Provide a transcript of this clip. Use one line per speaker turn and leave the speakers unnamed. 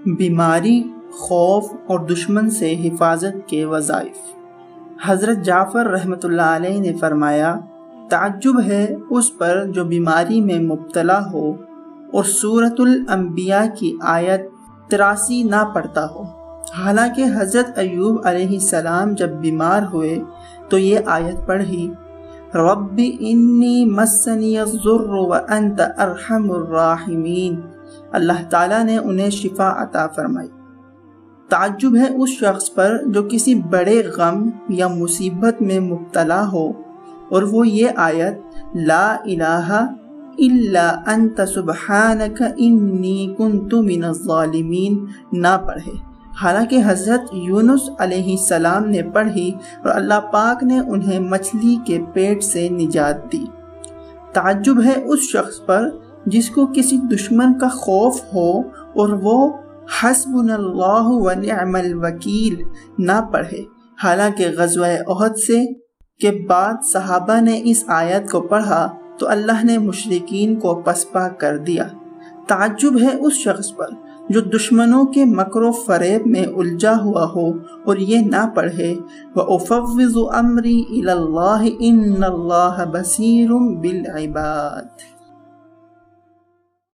بیماری، خوف اور دشمن سے حفاظت کے وظائف۔ حضرت جعفر رحمۃ اللہ علیہ نے فرمایا، تعجب ہے اس پر جو بیماری میں مبتلا ہو اور سورۃ الانبیاء کی آیت 83 نہ پڑھتا ہو۔ حالانکہ حضرت ایوب علیہ السلام جب بیمار ہوئے تو یہ آیت پڑھی، رب انی مسنی الضر وانت ارحم الراحمین۔ اللہ تعالیٰ نے انہیں شفا عطا فرمائی۔ تعجب ہے اس شخص پر جو کسی بڑے غم یا مصیبت میں مبتلا ہو اور وہ یہ آیت لا الہ الا انت سبحانک انی کنت من الظالمین نہ پڑھے، حالانکہ حضرت یونس علیہ السلام نے پڑھی اور اللہ پاک نے انہیں مچھلی کے پیٹ سے نجات دی۔ تعجب ہے اس شخص پر جس کو کسی دشمن کا خوف ہو اور وہ حسبنا اللہ و نعم الوکیل نہ پڑھے، حالانکہ غزوہ احد سے کے بعد صحابہ نے اس آیت کو پڑھا تو اللہ نے مشرکین کو پسپا کر دیا۔ تعجب ہے اس شخص پر جو دشمنوں کے مکر و فریب میں الجھا ہوا ہو اور یہ نہ پڑھے، وَأُفَوِّضُ أَمْرِي إِلَى اللَّهِ إِنَّ اللَّهَ بَصِيرٌ بِالْعِبَادِ۔